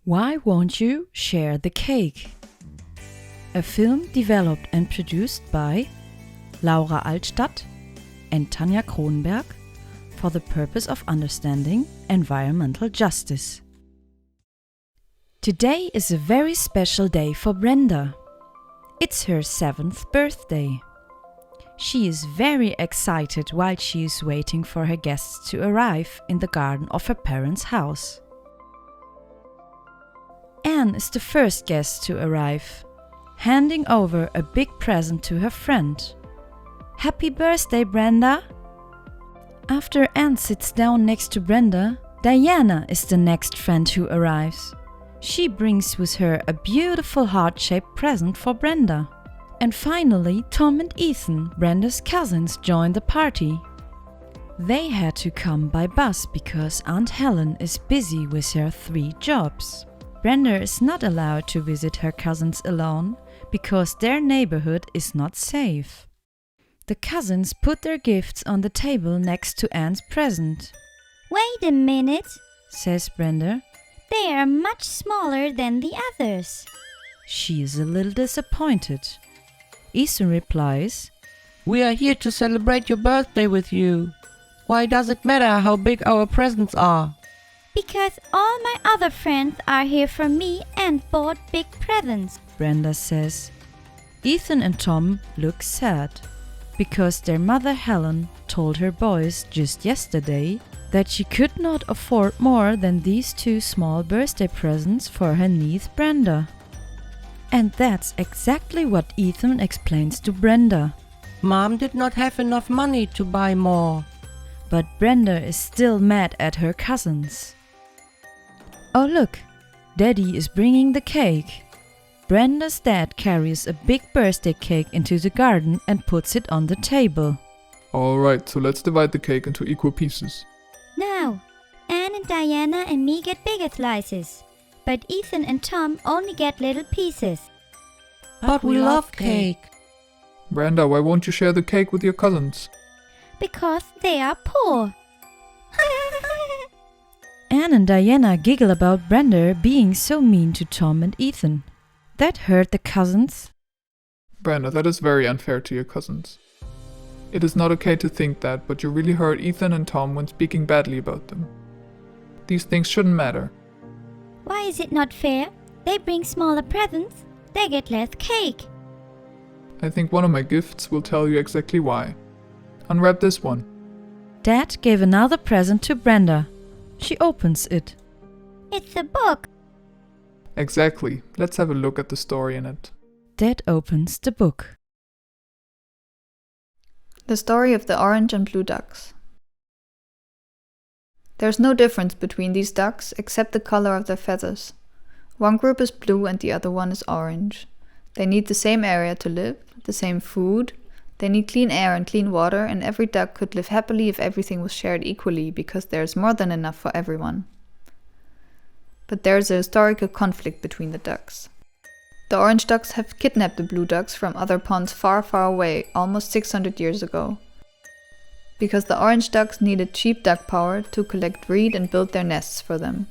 Why Won't You Share the Cake? A film developed and produced by Laura Altstadt and Tanja Kronberg for the purpose of understanding environmental justice. Today is a very special day for Brenda. It's her 7th birthday. She is very excited while she is waiting for her guests to arrive in the garden of her parents' house. Anne is the first guest to arrive, handing over a big present to her friend. Happy birthday, Brenda! After Anne sits down next to Brenda, Diana is the next friend who arrives. She brings with her a beautiful heart-shaped present for Brenda. And finally, Tom and Ethan, Brenda's cousins, join the party. They had to come by bus because Aunt Helen is busy with her 3 jobs. Brenda is not allowed to visit her cousins alone because their neighborhood is not safe. The cousins put their gifts on the table next to Anne's present. Wait a minute, says Brenda. They are much smaller than the others. She is a little disappointed. Ethan replies, We are here to celebrate your birthday with you. Why does it matter how big our presents are? Because all my other friends are here for me and bought big presents, Brenda says. Ethan and Tom look sad because their mother Helen told her boys just yesterday that she could not afford more than these 2 small birthday presents for her niece Brenda. And that's exactly what Ethan explains to Brenda. Mom did not have enough money to buy more. But Brenda is still mad at her cousins. Oh look, Daddy is bringing the cake. Brenda's dad carries a big birthday cake into the garden and puts it on the table. Alright, so let's divide the cake into equal pieces. Now, Anne and Diana and me get bigger slices, but Ethan and Tom only get little pieces. But we love cake. Brenda, why won't you share the cake with your cousins? Because they are poor. Anne and Diana giggle about Brenda being so mean to Tom and Ethan. That hurt the cousins. Brenda, that is very unfair to your cousins. It is not okay to think that, but you really hurt Ethan and Tom when speaking badly about them. These things shouldn't matter. Why is it not fair? They bring smaller presents. They get less cake. I think one of my gifts will tell you exactly why. Unwrap this one. Dad gave another present to Brenda. She opens it. It's a book. Exactly. Let's have a look at the story in it. Dad opens the book. The story of the orange and blue ducks. There's no difference between these ducks except the color of their feathers. One group is blue and the other one is orange. They need the same area to live, the same food. They need clean air and clean water, and every duck could live happily if everything was shared equally, because there is more than enough for everyone. But there is a historical conflict between the ducks. The orange ducks have kidnapped the blue ducks from other ponds far, far away, almost 600 years ago. Because the orange ducks needed cheap duck power to collect reed and build their nests for them.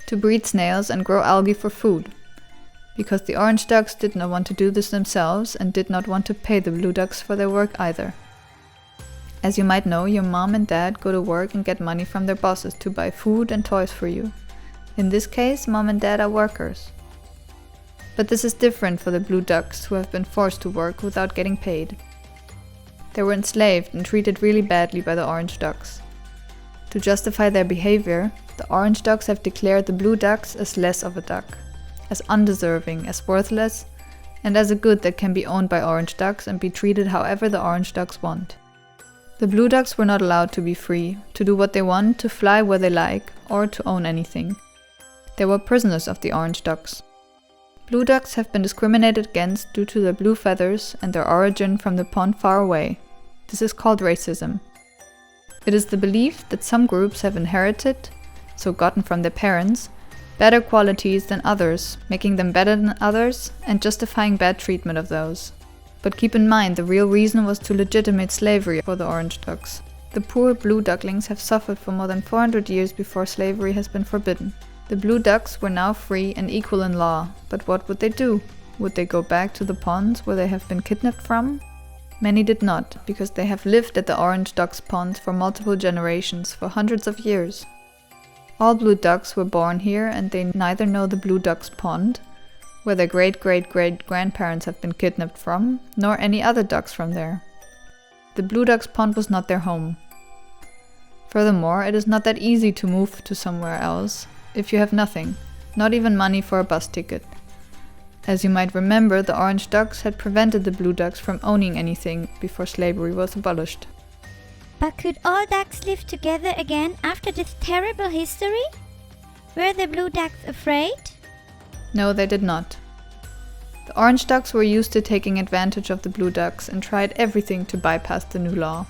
To breed snails and grow algae for food. Because the orange ducks did not want to do this themselves and did not want to pay the blue ducks for their work either. As you might know, your mom and dad go to work and get money from their bosses to buy food and toys for you. In this case, mom and dad are workers. But this is different for the blue ducks who have been forced to work without getting paid. They were enslaved and treated really badly by the orange ducks. To justify their behavior, the orange ducks have declared the blue ducks as less of a duck, as undeserving, as worthless, and as a good that can be owned by orange ducks and be treated however the orange ducks want. The blue ducks were not allowed to be free, to do what they want, to fly where they like, or to own anything. They were prisoners of the orange ducks. Blue ducks have been discriminated against due to their blue feathers and their origin from the pond far away. This is called racism. It is the belief that some groups have inherited, so gotten from their parents, better qualities than others, making them better than others and justifying bad treatment of those. But keep in mind, the real reason was to legitimate slavery for the orange ducks. The poor blue ducklings have suffered for more than 400 years before slavery has been forbidden. The blue ducks were now free and equal in law, but what would they do? Would they go back to the ponds where they have been kidnapped from? Many did not, because they have lived at the orange ducks' ponds for multiple generations, for hundreds of years. All blue ducks were born here, and they neither know the blue ducks' pond, where their great-great-great-grandparents have been kidnapped from, nor any other ducks from there. The blue ducks' pond was not their home. Furthermore, it is not that easy to move to somewhere else if you have nothing, not even money for a bus ticket. As you might remember, the orange ducks had prevented the blue ducks from owning anything before slavery was abolished. But could all ducks live together again after this terrible history? Were the blue ducks afraid? No, they did not. The orange ducks were used to taking advantage of the blue ducks and tried everything to bypass the new law.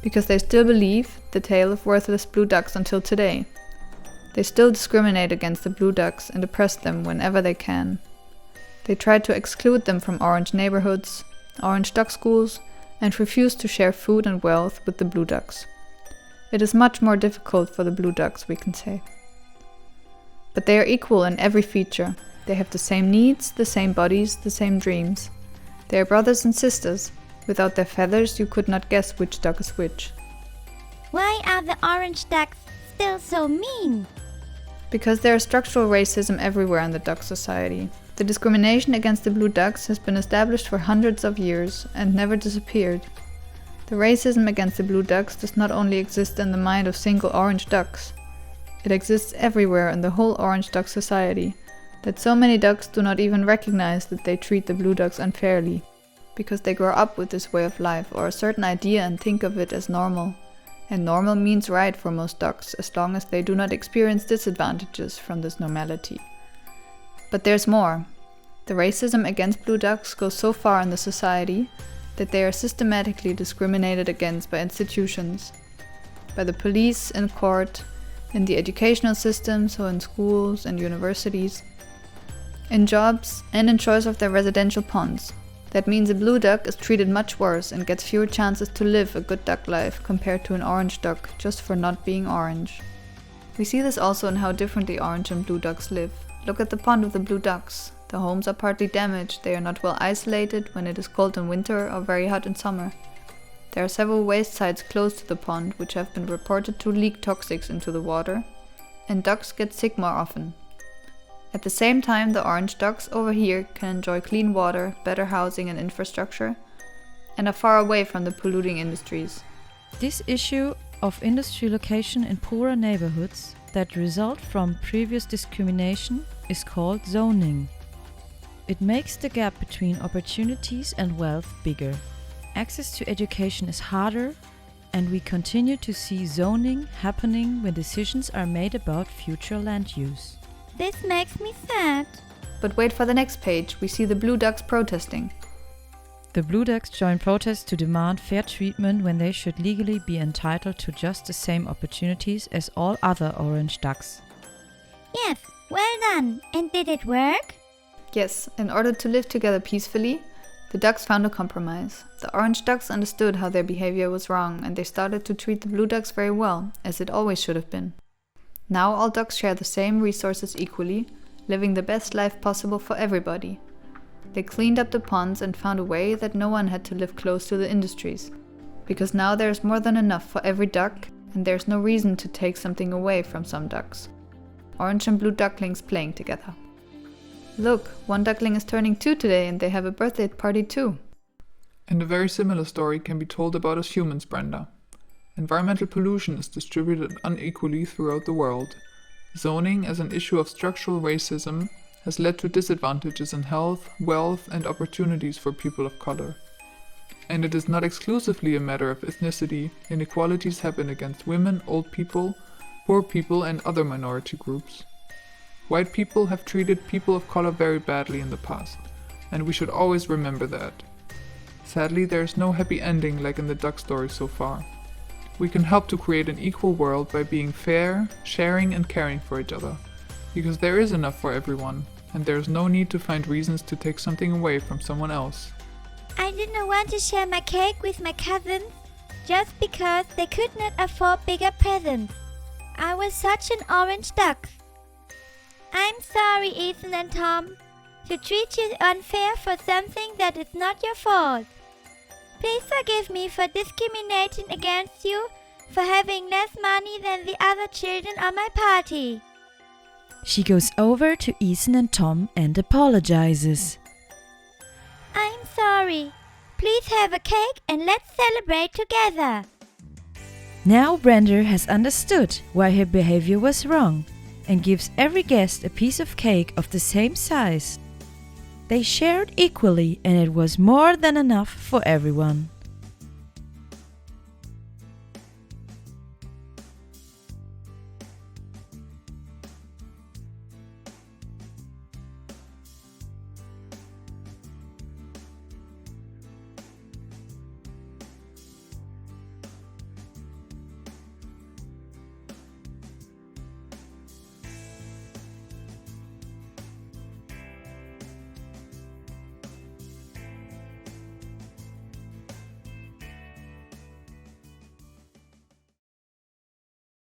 Because they still believe the tale of worthless blue ducks until today. They still discriminate against the blue ducks and oppress them whenever they can. They try to exclude them from orange neighborhoods, orange duck schools, and refuse to share food and wealth with the blue ducks. It is much more difficult for the blue ducks, we can say. But they are equal in every feature. They have the same needs, the same bodies, the same dreams. They are brothers and sisters. Without their feathers, you could not guess which duck is which. Why are the orange ducks still so mean? Because there is structural racism everywhere in the duck society. The discrimination against the blue ducks has been established for hundreds of years and never disappeared. The racism against the blue ducks does not only exist in the mind of single orange ducks. It exists everywhere in the whole orange duck society, that so many ducks do not even recognize that they treat the blue ducks unfairly, because they grow up with this way of life or a certain idea and think of it as normal. And normal means right for most ducks, as long as they do not experience disadvantages from this normality. But there's more. The racism against blue ducks goes so far in the society that they are systematically discriminated against by institutions, by the police, in court, in the educational system, so in schools and universities, in jobs, and in choice of their residential ponds. That means a blue duck is treated much worse and gets fewer chances to live a good duck life compared to an orange duck just for not being orange. We see this also in how differently orange and blue ducks live. Look at the pond of the blue ducks. The homes are partly damaged, they are not well isolated when it is cold in winter or very hot in summer. There are several waste sites close to the pond which have been reported to leak toxics into the water, and ducks get sick more often. At the same time, the orange ducks over here can enjoy clean water, better housing and infrastructure, and are far away from the polluting industries. This issue of industry location in poorer neighborhoods that result from previous discrimination is called zoning. It makes the gap between opportunities and wealth bigger. Access to education is harder, and we continue to see zoning happening when decisions are made about future land use. This makes me sad. But wait for the next page, we see the blue ducks protesting. The blue ducks join protests to demand fair treatment when they should legally be entitled to just the same opportunities as all other orange ducks. Yes, well done. And did it work? Yes, in order to live together peacefully, the ducks found a compromise. The orange ducks understood how their behavior was wrong, and they started to treat the blue ducks very well, as it always should have been. Now all ducks share the same resources equally, living the best life possible for everybody. They cleaned up the ponds and found a way that no one had to live close to the industries. Because now there is more than enough for every duck, and there's no reason to take something away from some ducks. Orange and blue ducklings playing together. Look, one duckling is turning 2 today and they have a birthday party too. And a very similar story can be told about us humans, Brenda. Environmental pollution is distributed unequally throughout the world. Zoning as an issue of structural racism has led to disadvantages in health, wealth, and opportunities for people of color. And it is not exclusively a matter of ethnicity. Inequalities happen against women, old people, poor people, and other minority groups. White people have treated people of color very badly in the past, and we should always remember that. Sadly, there is no happy ending like in the duck story so far. We can help to create an equal world by being fair, sharing and caring for each other, because there is enough for everyone, and there is no need to find reasons to take something away from someone else. I didn't want to share my cake with my cousin. just because they could not afford bigger presents. I was such an orange duck. I'm sorry, Ethan and Tom, to treat you unfair for something that is not your fault. Please forgive me for discriminating against you for having less money than the other children on my party. She goes over to Ethan and Tom and apologizes. I'm sorry. Please have a cake and let's celebrate together. Now Brenda has understood why her behavior was wrong and gives every guest a piece of cake of the same size. They shared equally and it was more than enough for everyone.